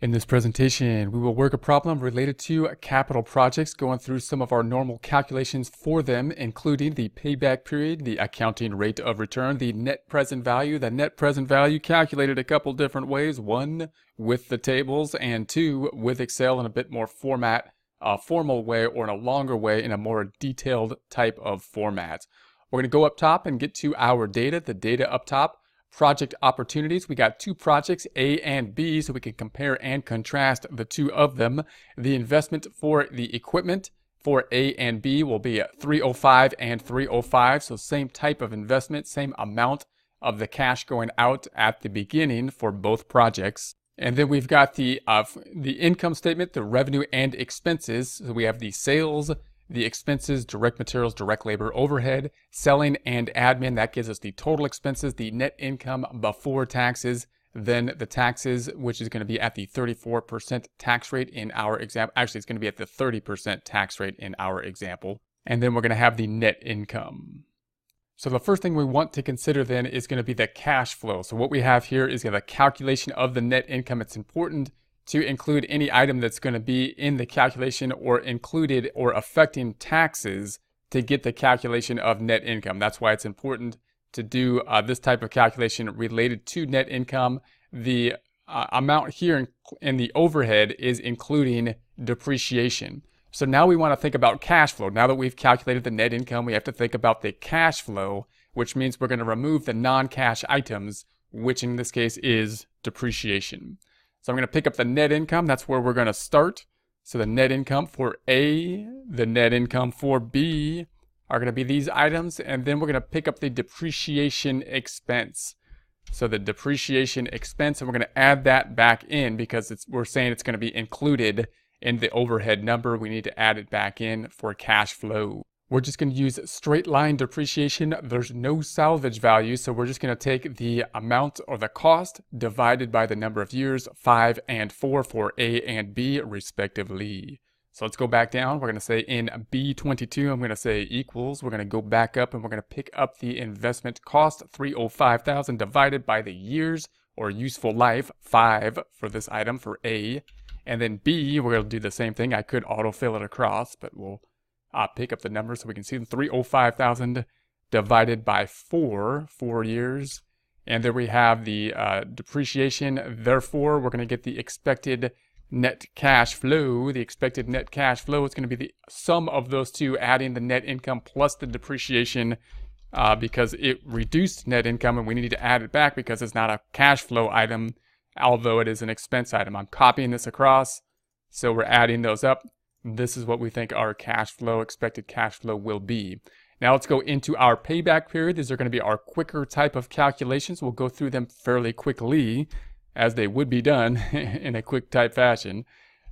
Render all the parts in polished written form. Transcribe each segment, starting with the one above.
In this presentation, we will work a problem related to capital projects, going through some of our normal calculations for them, including the payback period, the accounting rate of return, the net present value calculated a couple different ways, one with the tables and two with Excel in a bit more formal way, or in a longer way in a more detailed type of format. We're going to go up top and get to our data, the data up top. Project opportunities, we got two projects, A and B, so we can compare and contrast the two of them. The investment for the equipment for A and B will be at 305 and 305, so same type of investment, same amount of the cash going out at the beginning for both projects. And then we've got the income statement, the revenue and expenses. So we have the sales, the expenses, direct materials, direct labor, overhead, selling, and admin. That gives us the total expenses, the net income before taxes, then the taxes, which is going to be at the 34% tax rate in our example. Actually, it's going to be at the 30% tax rate in our example. And then we're going to have the net income. So the first thing we want to consider then is going to be the cash flow. So what we have here is the calculation of the net income. It's important to include any item that's going to be in the calculation or included or affecting taxes to get the calculation of net income. That's why it's important to do this type of calculation related to net income. The amount here in the overhead is including depreciation. So now we want to think about cash flow. Now that we've calculated the net income, we have to think about the cash flow, which means we're going to remove the non-cash items, which in this case is depreciation. So I'm going to pick up the net income. That's where we're going to start. So the net income for A, the net income for B are going to be these items. And then we're going to pick up the depreciation expense. So the depreciation expense, and we're going to add that back in because we're saying it's going to be included in the overhead number. We need to add it back in for cash flow. We're just going to use straight line depreciation. There's no salvage value, so we're just going to take the amount or the cost divided by the number of years, 5 and 4 for A and B respectively. So let's go back down. We're going to say in B22, I'm going to say equals. We're going to go back up and we're going to pick up the investment cost, 305,000 divided by the years or useful life, 5 for this item for A. And then B, we're going to do the same thing. I could autofill it across, but we'll pick up the number so we can see the 305,000 divided by 4 years. And there we have the depreciation. Therefore, we're going to get the expected net cash flow. The expected net cash flow is going to be the sum of those two, adding the net income plus the depreciation because it reduced net income and we need to add it back because it's not a cash flow item, although it is an expense item. I'm copying this across, so we're adding those up. This is what we think our cash flow, expected cash flow will be. Now let's go into our payback period. These are going to be our quicker type of calculations. We'll go through them fairly quickly as they would be done in a quick type fashion.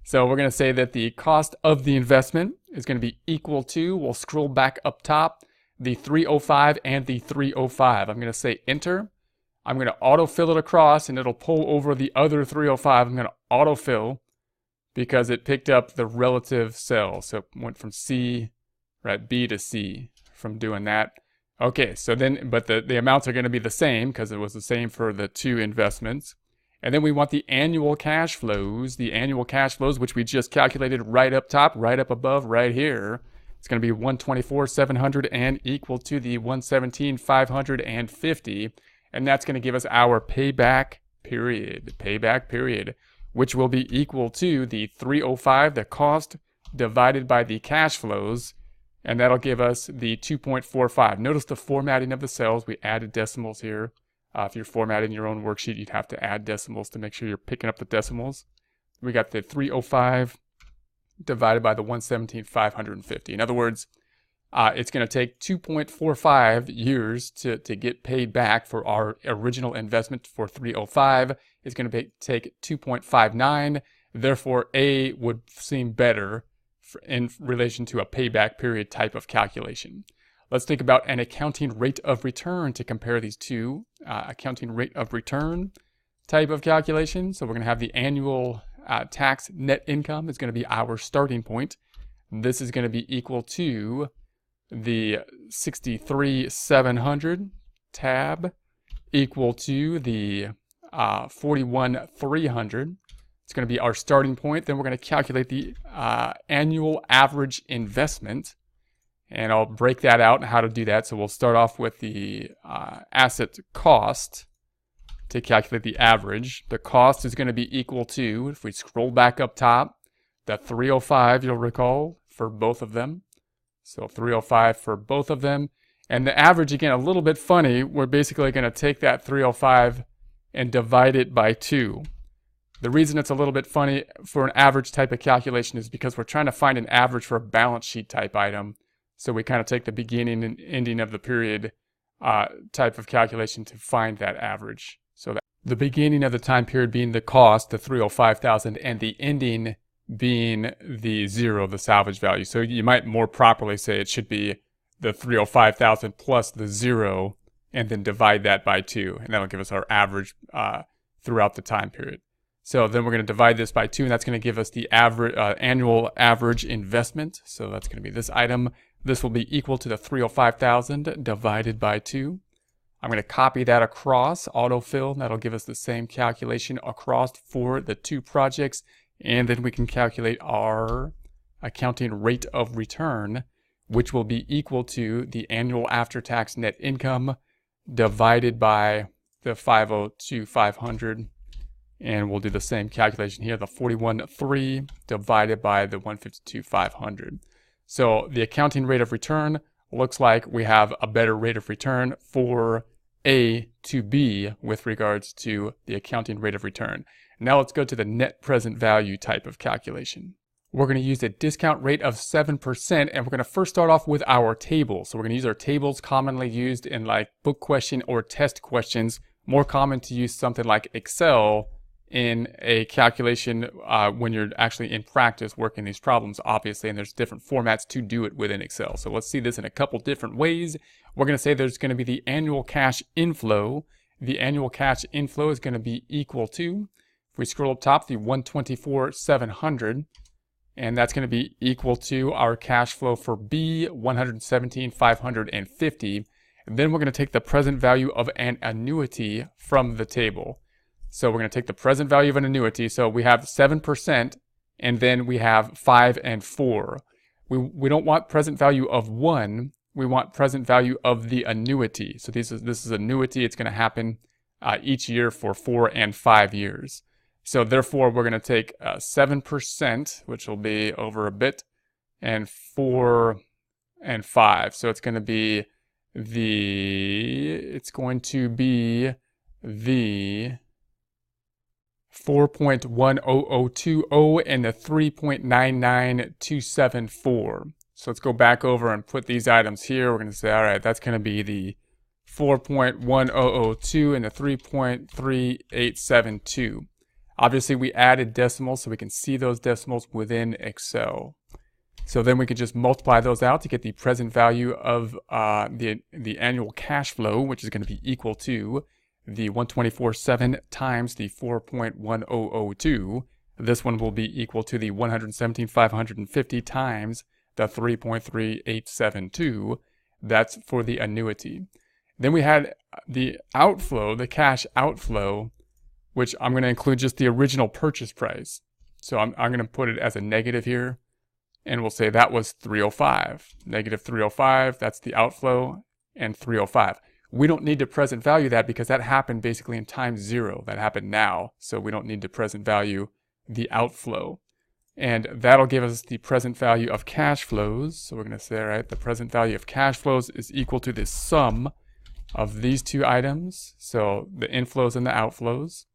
So we're going to say that the cost of the investment is going to be equal to, we'll scroll back up top, the 305 and the 305. I'm going to say enter. I'm going to autofill it across and it'll pull over the other 305. I'm going to autofill because it picked up the relative cell. So it went from C, right, B to C from doing that. Okay, so then, but the amounts are going to be the same because it was the same for the two investments. And then we want the annual cash flows, which we just calculated right up top, right up above, right here. It's going to be 124,700 and equal to the 117,550. And that's going to give us our payback period, which will be equal to the 305, the cost, divided by the cash flows, and that'll give us the 2.45. Notice the formatting of the cells. We added decimals here. If you're formatting your own worksheet, you'd have to add decimals to make sure you're picking up the decimals. We got the 305 divided by the 117,550. In other words, it's going to take 2.45 years to get paid back for our original investment for 305. It's going to take 2.59. Therefore, A would seem better in relation to a payback period type of calculation. Let's think about an accounting rate of return to compare these two. Accounting rate of return type of calculation. So we're going to have the annual tax net income is going to be our starting point. This is going to be equal to the 63,700 tab equal to the 41,300 It's going to be our starting point. Then we're going to calculate the annual average investment. And I'll break that out and how to do that. So we'll start off with the asset cost to calculate the average. The cost is going to be equal to, if we scroll back up top, the 305 you'll recall for both of them. So 305 for both of them. And the average, again, a little bit funny. We're basically going to take that 305 and divide it by 2. The reason it's a little bit funny for an average type of calculation is because we're trying to find an average for a balance sheet type item. So we kind of take the beginning and ending of the period type of calculation to find that average. So that the beginning of the time period being the cost, the 305,000, and the ending being the 0, the salvage value. So you might more properly say it should be the 305,000 plus the 0, and then divide that by 2, and that'll give us our average throughout the time period. So then we're going to divide this by 2, and that's going to give us the average annual average investment. So that's going to be this item. This will be equal to the 305,000 divided by 2. I'm going to copy that across, autofill, and that'll give us the same calculation across for the 2 projects. And then we can calculate our accounting rate of return, which will be equal to the annual after-tax net income divided by the 502,500. And we'll do the same calculation here, the 41.3 divided by the 152,500. So the accounting rate of return looks like we have a better rate of return for A to B with regards to the accounting rate of return. Now let's go to the net present value type of calculation. We're going to use a discount rate of 7%, and we're going to first start off with our table. So we're going to use our tables commonly used in like book question or test questions. More common to use something like Excel in a calculation when you're actually in practice working these problems, obviously, and there's different formats to do it within Excel. So let's see this in a couple different ways. We're going to say there's going to be the annual cash inflow. The annual cash inflow is going to be equal to, if we scroll up top, the 124,700, and that's going to be equal to our cash flow for B, 117,550. And then we're going to take the present value of an annuity from the table. So we're going to take the present value of an annuity. So we have 7%, and then we have 5 and 4. We don't want present value of 1. We want present value of the annuity. So this is annuity. It's going to happen each year for 4 and 5 years. So therefore, we're going to take 7%, which will be over a bit, and 4 and 5. So it's going to be the 4.10020 and the 3.99274. So let's go back over and put these items here. We're going to say, all right, that's going to be the 4.1002 and the 3.3872. Obviously, we added decimals so we can see those decimals within Excel. So then we can just multiply those out to get the present value of the annual cash flow, which is going to be equal to the 124.7 times the 4.1002. This one will be equal to the 117,550 times the 3.3872. That's for the annuity. Then we had the outflow, the cash outflow, which I'm going to include just the original purchase price. So I'm going to put it as a negative here, and we'll say that was 305. Negative 305, that's the outflow, and 305. We don't need to present value that because that happened basically in time 0. That happened now, so we don't need to present value the outflow. And that'll give us the present value of cash flows. So we're going to say, all right, the present value of cash flows is equal to the sum of these two items. So the inflows and the outflows.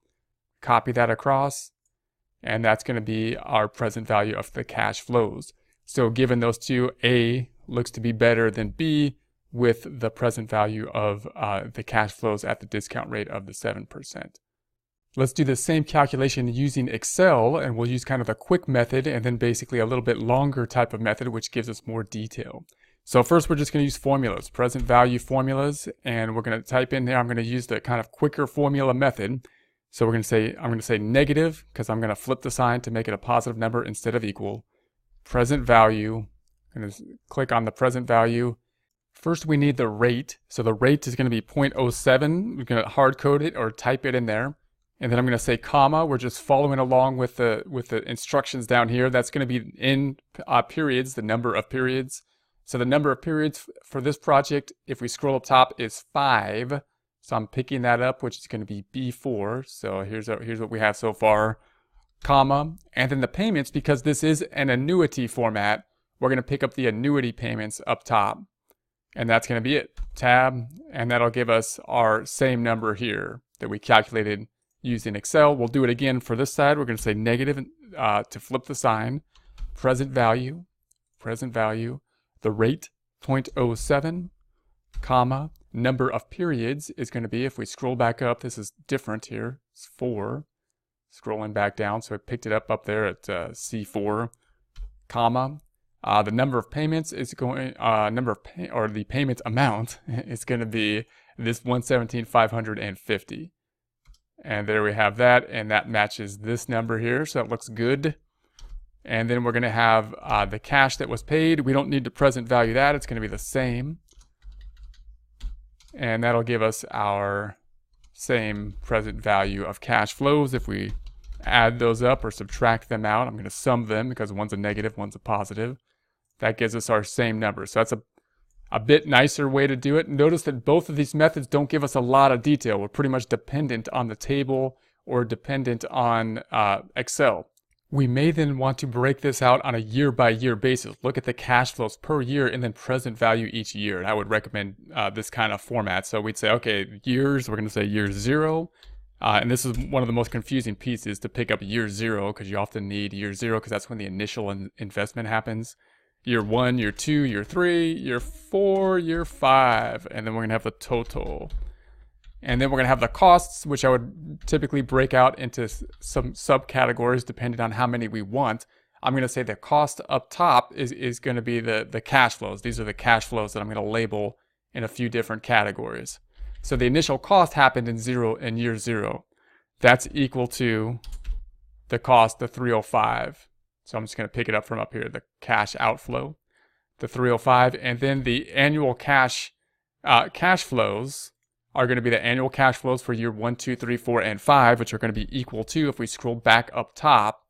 Copy that across, and that's going to be our present value of the cash flows. So given those two, A looks to be better than B with the present value of the cash flows at the discount rate of the 7%. Let's do the same calculation using Excel, and we'll use kind of a quick method and then basically a little bit longer type of method, which gives us more detail. So first we're just going to use formulas, present value formulas, and we're going to type in there, I'm going to use the kind of quicker formula method. So I'm going to say negative because I'm going to flip the sign to make it a positive number instead of equal. Present value, I'm going to click on the present value. First we need the rate. So the rate is going to be 0.07. We're going to hard code it or type it in there. And then I'm going to say comma. We're just following along with the instructions down here. That's going to be in periods, the number of periods. So the number of periods for this project, if we scroll up top, is 5. So I'm picking that up, which is going to be B4. So here's what we have so far, comma. And then the payments, because this is an annuity format, we're going to pick up the annuity payments up top. And that's going to be it. Tab, and that'll give us our same number here that we calculated using Excel. We'll do it again for this side. We're going to say negative to flip the sign. Present value, the rate 0.07, comma, number of periods is going to be, if we scroll back up, this is different here, it's 4. Scrolling back down, so I picked it up there at C4, comma. The number of payments is going, the payment amount is going to be this 117,550. And there we have that, and that matches this number here, so that looks good. And then we're going to have the cash that was paid. We don't need to present value that, it's going to be the same. And that'll give us our same present value of cash flows. If we add those up or subtract them out, I'm going to sum them because one's a negative, one's a positive. That gives us our same number. So that's a bit nicer way to do it. Notice that both of these methods don't give us a lot of detail. We're pretty much dependent on the table or dependent on Excel. We may then want to break this out on a year-by-year basis. Look at the cash flows per year and then present value each year. And I would recommend this kind of format. So we'd say, okay, years, we're going to say year 0. And this is one of the most confusing pieces, to pick up year 0, because you often need year 0 because that's when the initial investment happens. Year 1, year 2, year 3, year 4, year 5, and then we're going to have the total. And then we're going to have the costs, which I would typically break out into some subcategories depending on how many we want. I'm going to say the cost up top is going to be the cash flows. These are the cash flows that I'm going to label in a few different categories. So the initial cost happened in year 0. That's equal to the cost, the 305. So I'm just going to pick it up from up here, the cash outflow, the 305, and then the annual cash flows are going to be the annual cash flows for year 1, 2, 3, 4, and 5, which are going to be equal to, if we scroll back up top,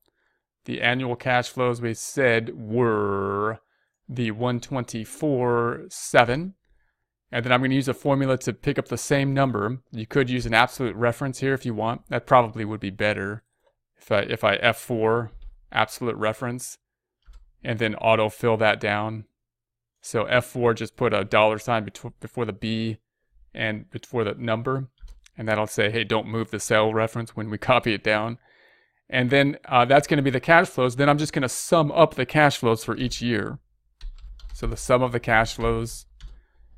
the annual cash flows we said were the 124.7. And then I'm going to use a formula to pick up the same number. You could use an absolute reference here if you want. That probably would be better if I F4 absolute reference and then auto fill that down. So F4, just put a $sign before the B and before the number, and that'll say, hey, don't move the cell reference when we copy it down. And then that's going to be the cash flows. Then I'm just going to sum up the cash flows for each year. So the sum of the cash flows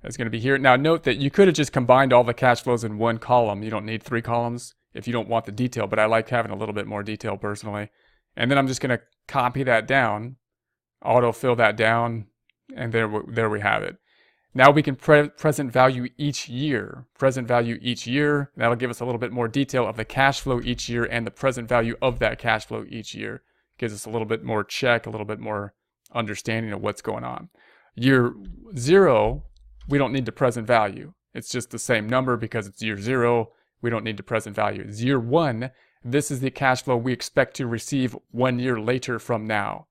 is going to be here. Now note that you could have just combined all the cash flows in one column. You don't need 3 columns if you don't want the detail, but I like having a little bit more detail personally. And then I'm just going to copy that down, auto fill that down, and there we have it. Now we can present value each year. That'll give us a little bit more detail of the cash flow each year and the present value of that cash flow each year. Gives us a little bit more check, a little bit more understanding of what's going on. Year 0, we don't need to present value. It's just the same number because it's year 0. We don't need to present value. It's year 1. This is the cash flow we expect to receive 1 year later from now.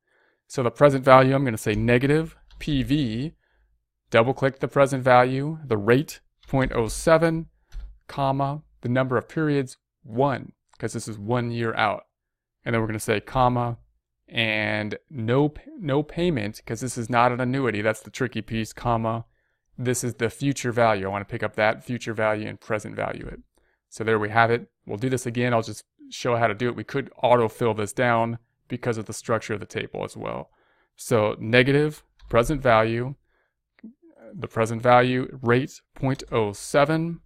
So the present value, I'm going to say negative PV, double click the present value, the rate 0.07, comma, the number of periods 1, because this is 1 year out. And then we're going to say comma, and no payment, because this is not an annuity. That's the tricky piece, comma. This is the future value. I want to pick up that future value and present value it. So there we have it. We'll do this again. I'll just show how to do it. We could autofill this down because of the structure of the table as well. So negative present value, the present value rate 0.07,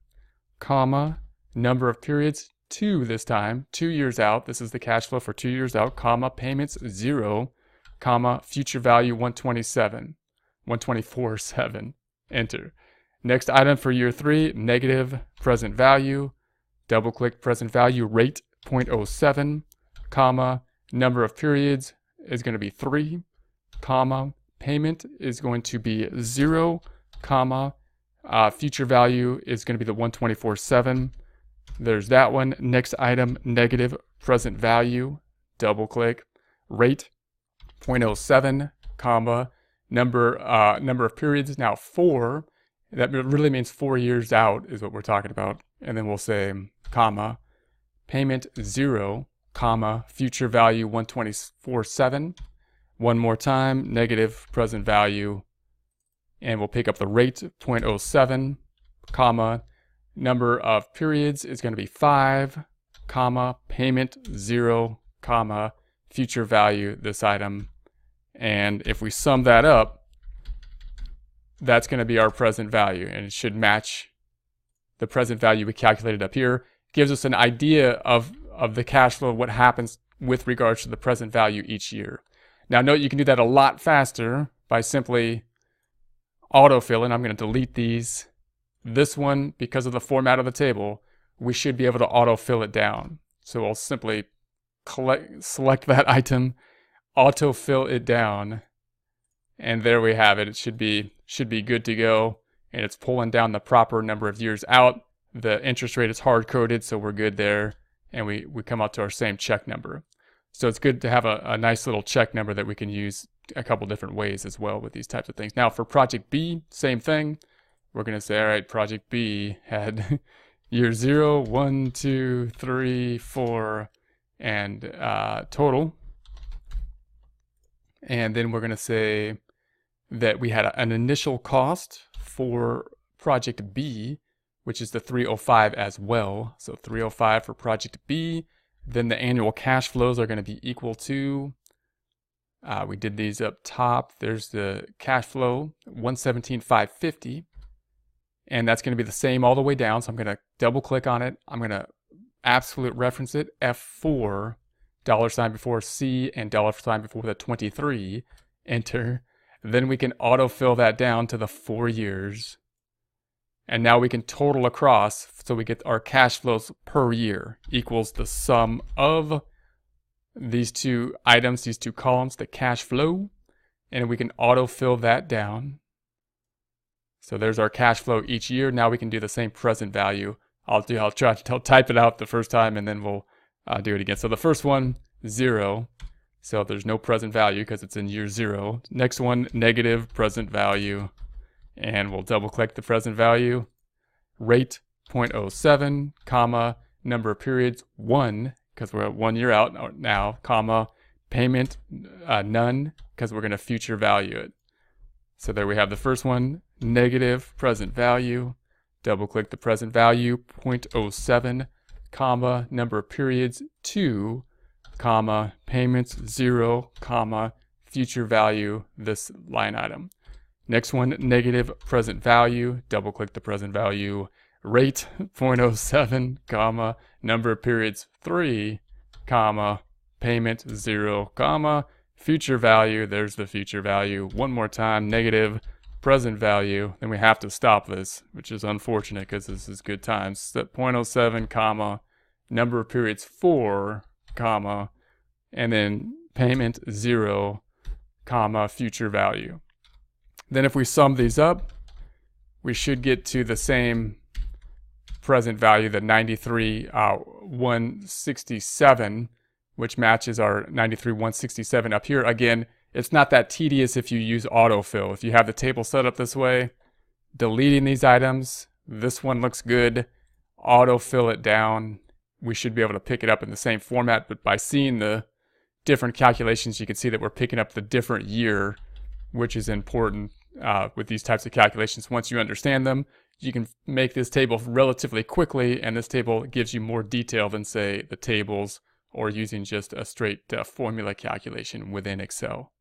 comma, number of periods 2 this time, 2 years out. This is the cash flow for 2 years out, comma, payments 0, comma, future value 124.7, enter. Next item for year 3, negative present value, double click present value rate 0.07, comma, number of periods is going to be 3, comma, payment is going to be 0, comma, future value is going to be the 124.7, There's that one. Next item, negative present value. Double click. Rate 0.07, comma, number of periods, now 4. That really means 4 years out is what we're talking about. And then we'll say, comma, payment 0, comma, future value 124.7. One more time, negative present value. And we'll pick up the rate 0.07, comma, number of periods is going to be 5, comma, payment 0, comma, future value, this item. And if we sum that up, that's going to be our present value, and it should match the present value we calculated up here. Gives us an idea of the cash flow, what happens with regards to the present value each year. Now note you can do that a lot faster by simply autofilling. I'm going to delete these. This one, because of the format of the table, we should be able to autofill it down. So I'll simply select that item, autofill it down, and there we have it. It should be good to go, and it's pulling down the proper number of years out. The interest rate is hard-coded, so we're good there, and we come out to our same check number. So it's good to have a nice little check number that we can use a couple different ways as well with these types of things. Now for project B, same thing. We're going to say, all right, project B had year 0, 1, 2, 3, 4, and total. And then we're going to say that we had an initial cost for project B, which is the 305 as well. So 305 for project B. Then the annual cash flows are going to be equal to, we did these up top. There's the cash flow, 117,550. And that's going to be the same all the way down. So I'm going to double click on it. I'm going to absolute reference it, F4, $ before C and $ before the 23, enter. Then we can autofill that down to the 4 years. And now we can total across, so we get our cash flows per year equals the sum of these two items, these two columns, the cash flow, and we can autofill that down. So there's our cash flow each year. Now we can do the same present value. I'll try to type it out the first time, and then we'll do it again. So the first one, 0. So there's no present value because it's in year 0. Next one, negative present value. And we'll double click the present value. Rate 0.07, comma, number of periods 1, because we're at 1 year out now, comma, payment none, because we're going to future value it. So there we have the first one, negative present value. Double click the present value, 0.07, comma, number of periods 2, comma, payments 0, comma, future value, this line item. Next one, negative present value. Double click the present value. Rate 0.07, comma, number of periods 3, comma, payment 0, comma, future value. There's the future value. One more time, negative present value. Then we have to stop this, which is unfortunate because this is good times. 0.07, comma, number of periods 4, comma, and then payment 0, comma, future value. Then if we sum these up, we should get to the same present value, the 93,167, which matches our 93,167 up here. Again, it's not that tedious if you use autofill. If you have the table set up this way, deleting these items, this one looks good, autofill it down, we should be able to pick it up in the same format, but by seeing the different calculations, you can see that we're picking up the different year, which is important with these types of calculations. Once you understand them, you can make this table relatively quickly, and this table gives you more detail than, say, the tables or using just a straight formula calculation within Excel.